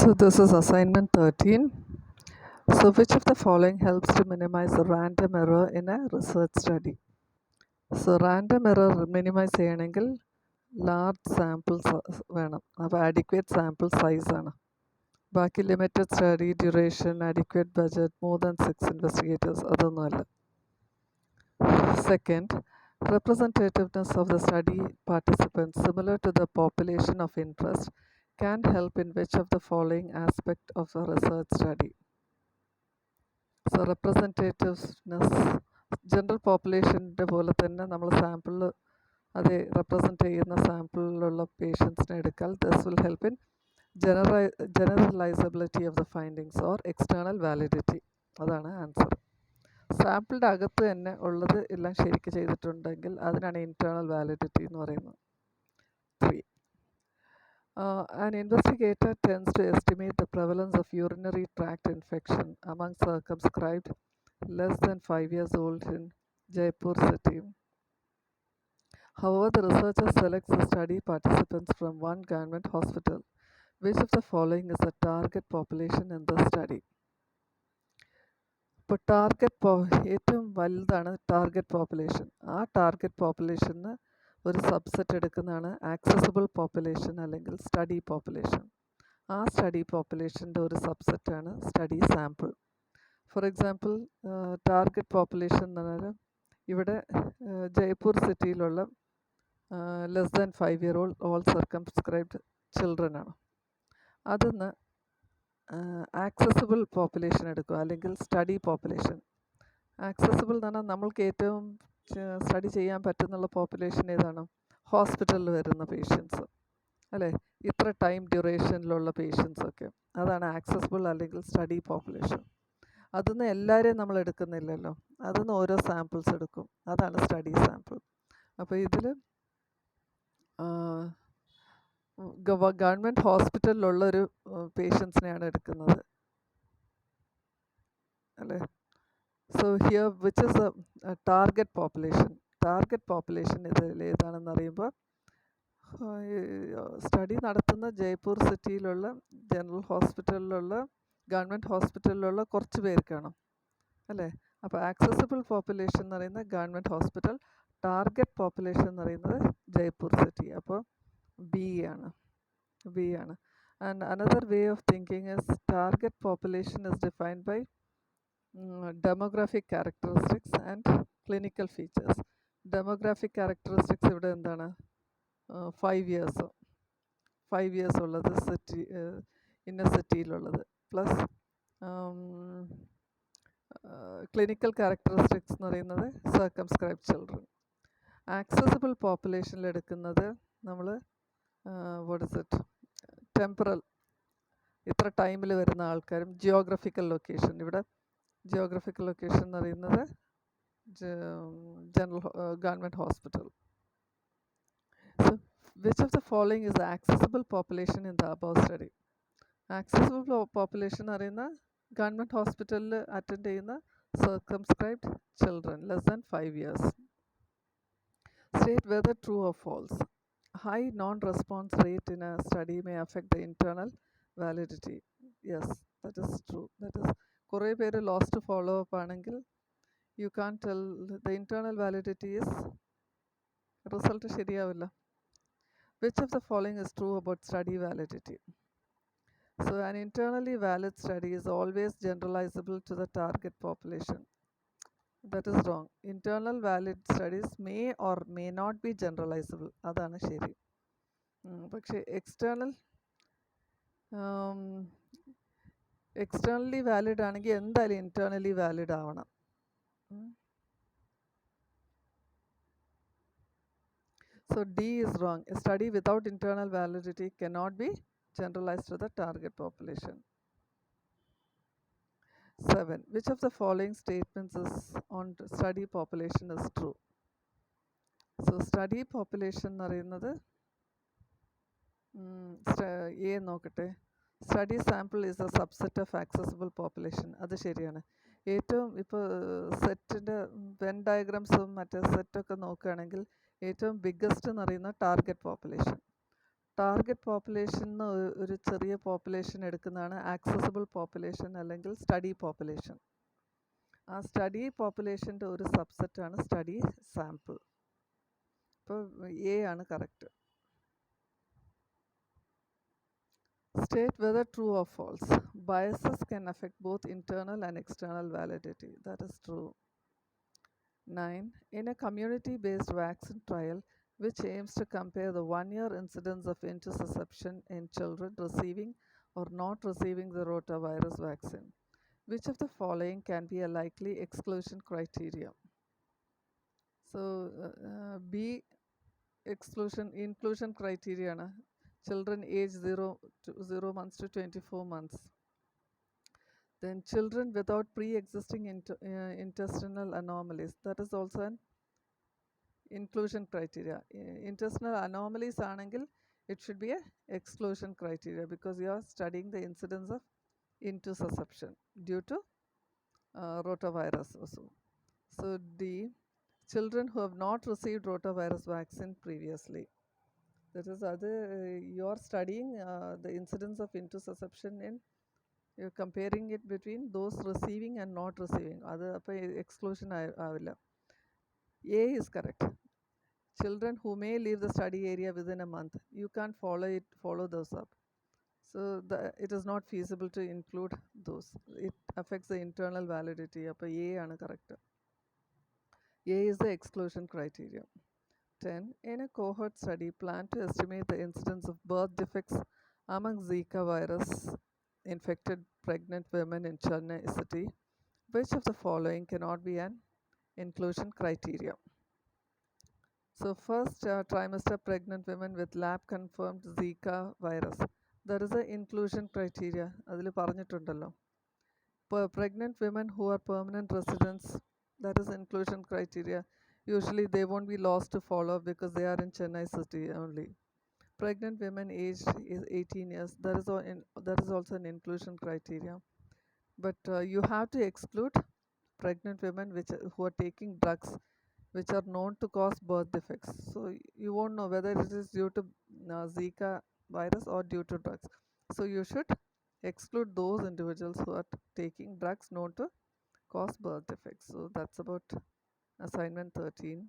So this is assignment 13. So which of the following helps to minimize the random error in a research study? So random error minimize ചെയ്യണമെങ്കിൽ large sample വേണം. അപ്പോൾ adequate sample size ആണ്. ബാക്കി limited study duration, adequate budget, more than 6 investigators അതൊന്നുമല്ല. Second, representativeness of the study participants similar to the population of interest can help in which of the following aspect of a research study? So representativeness general പോപ്പുലേഷൻ്റെ പോലെ തന്നെ നമ്മൾ സാമ്പിളിൽ അത് represent ചെയ്യുന്ന സാമ്പിളിലുള്ള പേഷ്യൻസിനെ എടുക്കാൽ this will help in generalizability of the findings or external validity. അതാണ് ആൻസർ. സാമ്പിളിൻ്റെ അകത്ത് തന്നെ ഉള്ളത് എല്ലാം ശരിക്ക് ചെയ്തിട്ടുണ്ടെങ്കിൽ അതിനാണ് ഇൻറ്റേർണൽ വാലിഡിറ്റി എന്ന് പറയുന്നത്. 3. An investigator tends to estimate the prevalence of urinary tract infection among circumscribed less than 5 years old in Jaipur city. However, the researcher selects the study participants from one government hospital. Which of the following is the target population in the study? ഇപ്പോൾ ഏറ്റവും വലുതാണ് target population. ആ target പോപ്പുലേഷന് ഒരു subset എടുക്കുന്നതാണ് accessible population അല്ലെങ്കിൽ study population. ആ study പോപ്പുലേഷൻ്റെ ഒരു സബ്സെറ്റാണ് study sample. For example target population എന്ന് പറഞ്ഞാൽ ഇവിടെ ജയ്പൂർ സിറ്റിയിലുള്ള less than 5 year old all circumscribed children ആണ്. അതിന്ന് ആക്സസിബിൾ പോപ്പുലേഷൻ എടുക്കുക അല്ലെങ്കിൽ സ്റ്റഡി പോപ്പുലേഷൻ. ആക്സസിബിൾ എന്ന് പറഞ്ഞാൽ നമ്മൾക്ക് ഏറ്റവും സ്റ്റഡി ചെയ്യാൻ പറ്റുന്നുള്ള പോപ്പുലേഷൻ ഏതാണ്? ഹോസ്പിറ്റലിൽ വരുന്ന പേഷ്യൻസ് അല്ലേ, ഇത്ര ടൈം ഡ്യൂറേഷനിലുള്ള പേഷ്യൻസൊക്കെ, അതാണ് ആക്സസിബിൾ അല്ലെങ്കിൽ സ്റ്റഡി പോപ്പുലേഷൻ. അതിന്ന് എല്ലാവരെയും നമ്മൾ എടുക്കുന്നില്ലല്ലോ, അതിന്ന് ഓരോ സാമ്പിൾസ് എടുക്കും, അതാണ് സ്റ്റഡി സാമ്പിൾ. അപ്പോൾ ഇതിൽ ഗവൺമെൻറ് ഹോസ്പിറ്റലിലുള്ളൊരു പേഷ്യൻസിനെയാണ് എടുക്കുന്നത് അല്ലേ. So here which is A target population. Target population ഇതിൽ ഏതാണെന്ന് അറിയുമ്പോൾ സ്റ്റഡി നടത്തുന്ന ജയ്പൂർ സിറ്റിയിലുള്ള ജനറൽ ഹോസ്പിറ്റലിലുള്ള ഗവൺമെൻറ് ഹോസ്പിറ്റലിലുള്ള കുറച്ച് പേർക്കാണ് അല്ലേ. അപ്പോൾ ആക്സസിബിൾ പോപ്പുലേഷൻ എന്ന് പറയുന്നത് ഗവൺമെൻറ് ഹോസ്പിറ്റൽ, ടാർഗറ്റ് പോപ്പുലേഷൻ എന്ന് പറയുന്നത് ജയ്പൂർ സിറ്റി. അപ്പോൾ ബി ആണ്. And another way of thinking is target population is defined by demographic characteristics and clinical features. Demographic characteristics ഇവിടെ എന്താണ്? 5 years ഉള്ളത് സിറ്റി, ഇന്ന സിറ്റിയിലുള്ളത്, പ്ലസ് ക്ലിനിക്കൽ ക്യാരക്ടറിസ്റ്റിക്സ് എന്ന് പറയുന്നത് സർക്കംസ്ക്രൈബ് ചിൽഡ്രൻ. ആക്സസിബിൾ പോപ്പുലേഷനിൽ എടുക്കുന്നത് നമ്മൾ വാട്ട് ഇസ് ഇറ്റ്, ടെമ്പറൽ, ഇത്ര ടൈമിൽ വരുന്ന ആൾക്കാരും, ജിയോഗ്രഫിക്കൽ ലൊക്കേഷൻ. ഇവിടെ ജിയോഗ്രഫിക്കൽ ലൊക്കേഷൻ എന്ന് പറയുന്നത് general government hospital. So which of the following is the accessible population in the above study? Accessible population എന്ന് പറയുന്ന ഗവൺമെൻറ് ഹോസ്പിറ്റലിൽ അറ്റൻഡ് ചെയ്യുന്ന circumscribed children less than 5 years. State whether true or false. High non-response rate in a study may affect the internal validity. Yes, that is true. That is, കുറേ പേര് lost follow up ആണെങ്കിൽ you can tell the internal validity is, result ശരിയാവില്ല. Which of the following is true about study validity? So an internally valid study is always generalizable to the target population. That is wrong. Internal valid studies may or may not be generalizable. അതാണ് ശരി. പക്ഷേ externally valid ആണെങ്കിൽ എന്തായാലും internally valid ആവണം. So D is wrong. A study without internal validity cannot be generalized to the target population. 7. Which of the following statements is on study population is true? So study population എന്ന് പറയുന്നത് A നോക്കട്ടെ. Study sample is A subset of accessible population. അത് ശരിയാണ്. ഏറ്റവും ഇപ്പോൾ സെറ്റിൻ്റെ when ഡയഗ്രാംസും മറ്റേ സെറ്റൊക്കെ നോക്കുകയാണെങ്കിൽ ഏറ്റവും ബിഗ്ഗസ്റ്റ് എന്ന് പറയുന്ന ടാർഗറ്റ് പോപ്പുലേഷൻ. ടാർഗറ്റ് പോപ്പുലേഷൻ എന്ന് ഒരു ചെറിയ പോപ്പുലേഷൻ എടുക്കുന്നതാണ് ആക്സസിബിൾ പോപ്പുലേഷൻ അല്ലെങ്കിൽ സ്റ്റഡി പോപ്പുലേഷൻ. ആ സ്റ്റഡി പോപ്പുലേഷൻ്റെ ഒരു സബ്സെറ്റാണ് സ്റ്റഡി സാമ്പിൾ. ഇപ്പോൾ എ ആണ് correct. State whether true or false. Biases can affect both internal and external validity. That is true. 9. In a community-based vaccine trial, which aims to compare the one-year incidence of intussusception in children receiving or not receiving the rotavirus vaccine, which of the following can be a likely exclusion criteria? So, B inclusion criteria na children age 0 months to 24 months. Then children without pre-existing intestinal anomalies, that is also an inclusion criteria. Intestinal anomalies aanengil it should be a exclusion criteria because you are studying the incidence of intussusception due to rotavirus also. So D, children who have not received rotavirus vaccine previously. That is you are studying the incidence of intussusception in, you're comparing it between those receiving and not receiving. Adu appo exclusion avilla. A is correct. Children who may leave the study area within a month, you can't follow those up. So it is not feasible to include those. It affects the internal validity. Appo A aanu correct. A is the exclusion criteria. 10. In a cohort study planned to estimate the incidence of birth defects among Zika virus infected pregnant women in Chennai city, which of the following cannot be an inclusion criteria? So first trimester pregnant women with lab confirmed Zika virus, that is an inclusion criteria. അതിൽ പറഞ്ഞിട്ടുണ്ടല്ലോ. Pregnant women who are permanent residents, that is inclusion criteria. Usually they won't be lost to follow because they are in Chennai city only. Pregnant women aged is 18 years, that is also an inclusion criteria. But you have to exclude pregnant women who are taking drugs which are known to cause birth defects. So you won't know whether it is due to Zika virus or due to drugs. So you should exclude those individuals who are taking drugs known to cause birth defects. So that's about assignment 13.